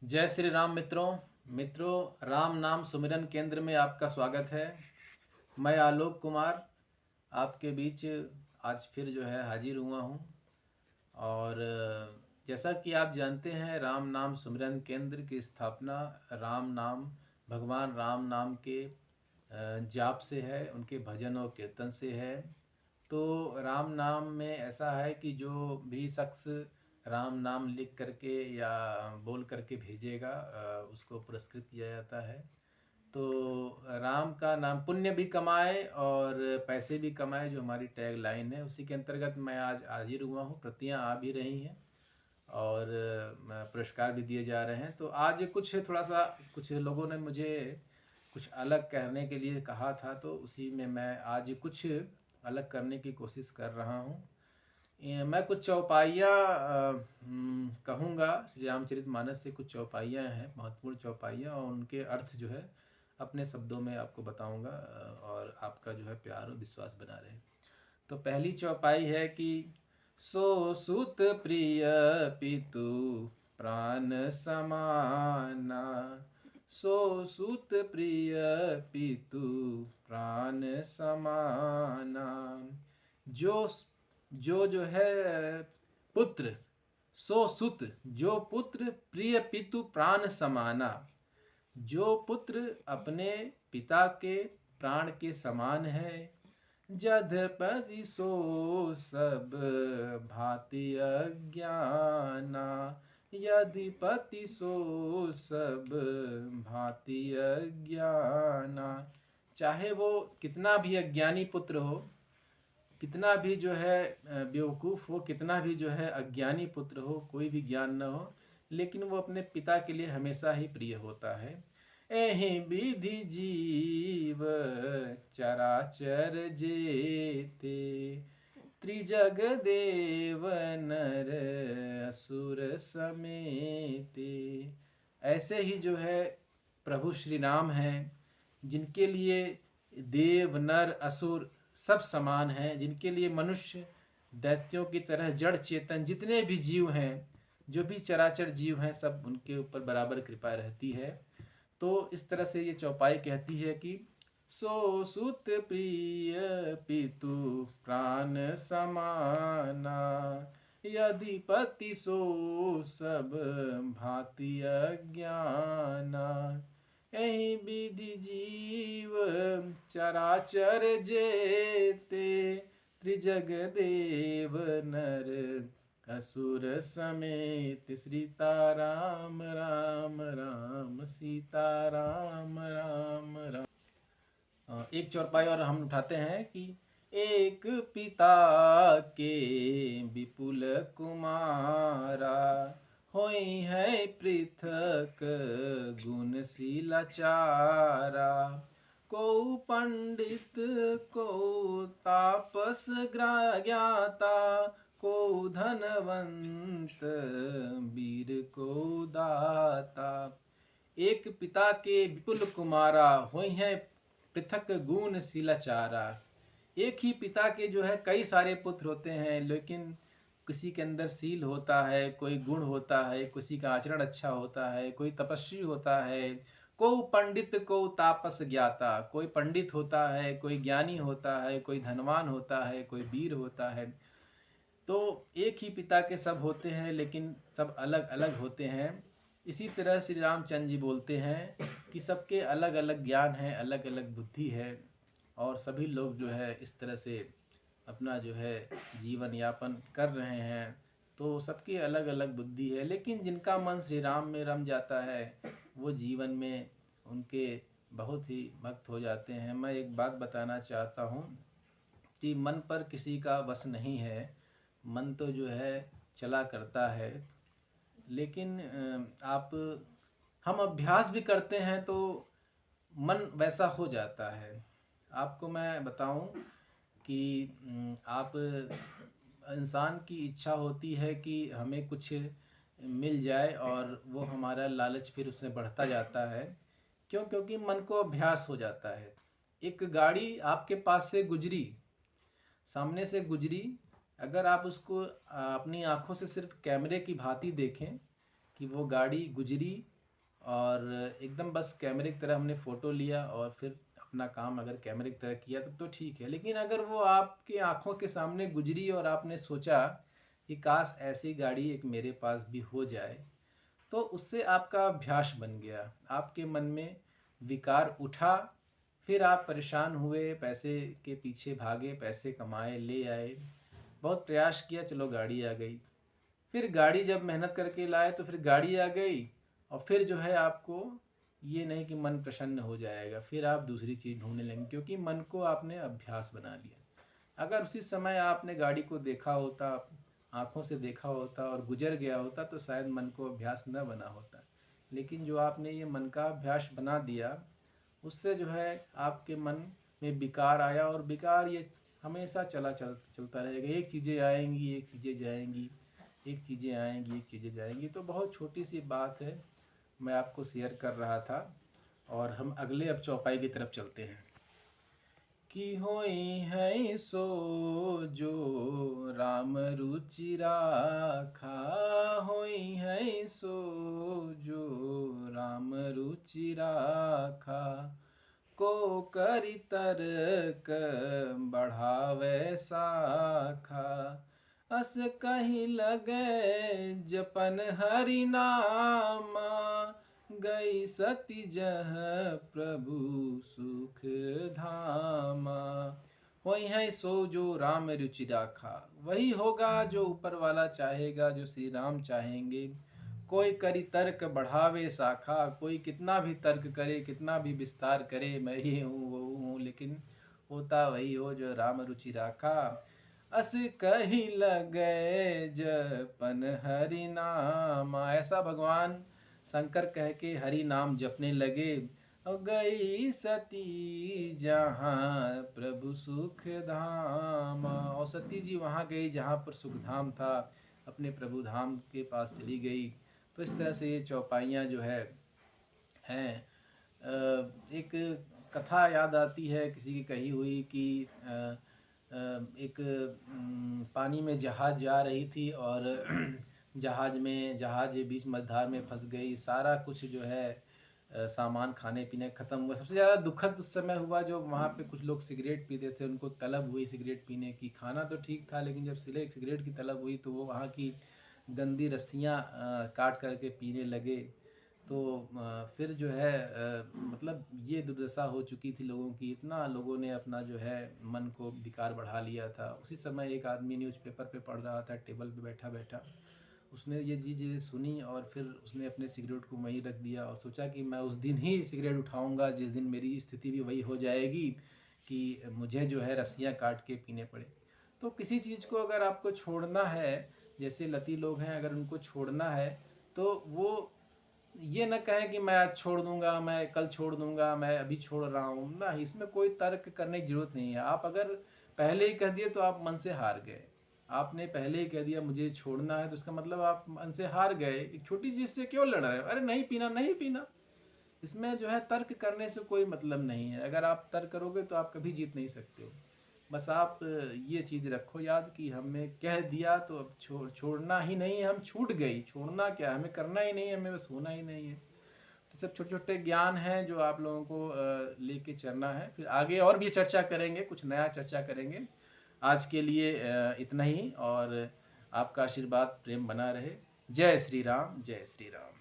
जय श्री राम मित्रों राम नाम सुमिरन केंद्र में आपका स्वागत है। मैं आलोक कुमार आपके बीच आज फिर जो है हाजिर हुआ हूँ। और जैसा कि आप जानते हैं, राम नाम सुमिरन केंद्र की स्थापना राम नाम भगवान राम नाम के जाप से है, उनके भजन और कीर्तन से है। तो राम नाम में ऐसा है कि जो भी शख्स राम नाम लिख करके या बोल करके भेजेगा उसको पुरस्कृत किया जाता है। तो राम का नाम पुण्य भी कमाए और पैसे भी कमाए, जो हमारी टैग लाइन है, उसी के अंतर्गत मैं आज हाजिर हुआ हूँ। प्रतियाँ आ भी रही हैं और पुरस्कार भी दिए जा रहे हैं। तो आज कुछ लोगों ने मुझे कुछ अलग कहने के लिए कहा था, तो उसी में मैं आज कुछ अलग करने की कोशिश कर रहा हूँ। मैं कुछ चौपाइयाँ कहूँगा। श्री रामचरितमानस से कुछ चौपाइयाँ हैं, महत्वपूर्ण चौपाइयाँ, और उनके अर्थ जो है अपने शब्दों में आपको बताऊँगा और आपका जो है प्यार और विश्वास बना रहे। तो पहली चौपाई है कि सो सुत प्रिय पितु प्राण समाना। सो सुत प्रिय पितु प्राण समाना। जो जो है पुत्र, सो सुत जो पुत्र प्रिय पितु प्राण समाना। जो पुत्र अपने पिता के प्राण के समान है। जधपति सो सब भांति अज्ञाना। यधिपति सो सब भांति अज्ञाना। चाहे वो कितना भी अज्ञानी पुत्र हो, कितना भी जो है बेवकूफ़ हो, कितना भी जो है अज्ञानी पुत्र हो, कोई भी ज्ञान न हो, लेकिन वो अपने पिता के लिए हमेशा ही प्रिय होता है। एहि विधि जीव चराचर जेते। त्रिजग देव नर असुर समेते। ऐसे ही जो है प्रभु श्री राम हैं, जिनके लिए देव नर असुर सब समान हैं, जिनके लिए मनुष्य दैत्यों की तरह जड़ चेतन जितने भी जीव हैं, जो भी चराचर जीव हैं, सब उनके ऊपर बराबर कृपा रहती है। तो इस तरह से ये चौपाई कहती है कि सो सुत प्रिय पितु प्राण समाना। यधिपति सो सब भांति अज्ञाना। एहि विधि जीव चराचर जेते। त्रिजग देव नर असुर समेत। सीताराम राम राम सीताराम राम राम। एक चौपाई और हम उठाते हैं कि एक पिता के विपुल कुमारा। होई है पृथक गुणशीला चारा। को पंडित को तापस ज्ञाता। को धनवंत वीर को दाता। एक पिता के विपुल कुमारा, होई है पृथक गुण शीलाचारा। एक ही पिता के जो है कई सारे पुत्र होते हैं, लेकिन किसी के अंदर शील होता है, कोई गुण होता है, किसी का आचरण अच्छा होता है, कोई तपस्वी होता है। को पंडित को तापस ज्ञाता। कोई पंडित होता है, कोई ज्ञानी होता है, कोई धनवान होता है, कोई वीर होता है। तो एक ही पिता के सब होते हैं, लेकिन सब अलग अलग होते हैं। इसी तरह श्री रामचंद्र जी बोलते हैं कि सबके अलग अलग ज्ञान है, अलग अलग बुद्धि है, और सभी लोग जो है इस तरह से अपना जो है जीवन यापन कर रहे हैं। तो सबकी अलग अलग बुद्धि है, लेकिन जिनका मन श्री राम में रम जाता है, वो जीवन में उनके बहुत ही भक्त हो जाते हैं। मैं एक बात बताना चाहता हूँ कि मन पर किसी का बस नहीं है। मन तो जो है चला करता है, लेकिन हम अभ्यास भी करते हैं तो मन वैसा हो जाता है। आपको मैं बताऊं कि आप इंसान की इच्छा होती है कि हमें कुछ मिल जाए, और वो हमारा लालच फिर उसमें बढ़ता जाता है। क्यों? क्योंकि मन को अभ्यास हो जाता है। एक गाड़ी आपके पास से गुजरी, सामने से गुजरी, अगर आप उसको अपनी आँखों से सिर्फ कैमरे की भांति देखें कि वो गाड़ी गुजरी और एकदम बस कैमरे की तरह हमने फ़ोटो लिया और फिर अपना काम अगर कैमरे की तरह किया तब तो ठीक है। लेकिन अगर वो आपकी आँखों के सामने गुजरी और आपने सोचा कि काश ऐसी गाड़ी एक मेरे पास भी हो जाए, तो उससे आपका अभ्यास बन गया, आपके मन में विकार उठा, फिर आप परेशान हुए, पैसे के पीछे भागे, पैसे कमाए, ले आए, बहुत प्रयास किया, चलो गाड़ी आ गई। फिर गाड़ी जब मेहनत करके लाए तो फिर गाड़ी आ गई और फिर जो है आपको ये नहीं कि मन प्रसन्न हो जाएगा, फिर आप दूसरी चीज़ ढूंढने लगेंगे क्योंकि मन को आपने अभ्यास बना लिया। अगर उसी समय आपने गाड़ी को देखा होता, आँखों से देखा होता और गुजर गया होता तो शायद मन को अभ्यास न बना होता। लेकिन जो आपने ये मन का अभ्यास बना दिया, उससे जो है आपके मन में विकार आया और विकार ये हमेशा चलता रहेगा। एक चीज़ें आएंगी, एक चीज़ें जाएंगी, एक चीज़ें आएंगी, एक चीज़ें जाएंगी। तो बहुत छोटी सी बात है, मैं आपको शेयर कर रहा था। और हम अगले अब चौपाई की तरफ चलते हैं। कि होई है सो जो राम रुचि राखा, होई है सो जो राम रुचि राखा, को करि तर्क बढ़ावे साखा, अस कहीं लगे जपन हरि नामा, गई सती जह प्रभु सुख धामा। वही है सो जो राम रुचि राखा, वही होगा जो ऊपर वाला चाहेगा, जो श्री राम चाहेंगे। कोई करी तर्क बढ़ावे शाखा, कोई कितना भी तर्क करे, कितना भी विस्तार करे, मैं ये हूँ वो हूँ, लेकिन होता वही हो जो राम रुचि राखा। अस कही लगे जपन हरि नामा, ऐसा भगवान शंकर कह के हरि नाम जपने लगे। और गई सती जहाँ प्रभु सुख धामा, और सती जी वहाँ गई जहाँ पर सुख धाम था, अपने प्रभु धाम के पास चली गई। तो इस तरह से ये चौपाइयाँ जो है हैं। एक कथा याद आती है किसी की कही हुई कि एक पानी में जहाज़ जा रही थी और जहाज़ बीच मझधार में फंस गई। सारा कुछ जो है सामान खाने पीने ख़त्म हुआ। सबसे ज़्यादा दुखद उस समय हुआ जो वहाँ पे कुछ लोग सिगरेट पीते थे, उनको तलब हुई सिगरेट पीने की। खाना तो ठीक था, लेकिन जब सिगरेट की तलब हुई तो वो वहाँ की गंदी रस्सियाँ काट करके पीने लगे। तो फिर जो है मतलब ये दुर्दशा हो चुकी थी लोगों की, इतना लोगों ने अपना जो है मन को विकार बढ़ा लिया था। उसी समय एक आदमी न्यूज़पेपर पे पढ़ रहा था, टेबल पे बैठा बैठा उसने ये चीज़ सुनी और फिर उसने अपने सिगरेट को वहीं रख दिया और सोचा कि मैं उस दिन ही सिगरेट उठाऊंगा जिस दिन मेरी स्थिति भी वही हो जाएगी कि मुझे जो है रस्सियाँ काट के पीने पड़े। तो किसी चीज़ को अगर आपको छोड़ना है, जैसे लती लोग हैं, अगर उनको छोड़ना है तो वो ये न कहें कि मैं आज छोड़ दूंगा, मैं कल छोड़ दूंगा, मैं अभी छोड़ रहा हूँ ना। इसमें कोई तर्क करने की जरूरत नहीं है। आप अगर पहले ही कह दिए तो आप मन से हार गए। आपने पहले ही कह दिया मुझे छोड़ना है, तो इसका मतलब आप मन से हार गए। एक छोटी चीज़ से क्यों लड़ रहे हो? अरे नहीं पीना, नहीं पीना। इसमें जो है तर्क करने से कोई मतलब नहीं है। अगर आप तर्क करोगे तो आप कभी जीत नहीं सकते हो। बस आप ये चीज़ रखो याद कि हमने कह दिया तो अब छोड़ना ही नहीं है। हम छूट गई, छोड़ना क्या, हमें करना ही नहीं है, हमें बस होना ही नहीं है। तो सब छोटे छोटे ज्ञान हैं जो आप लोगों को लेके चलना है। फिर आगे और भी चर्चा करेंगे, कुछ नया चर्चा करेंगे। आज के लिए इतना ही, और आपका आशीर्वाद प्रेम बना रहे। जय श्री राम, जय श्री राम।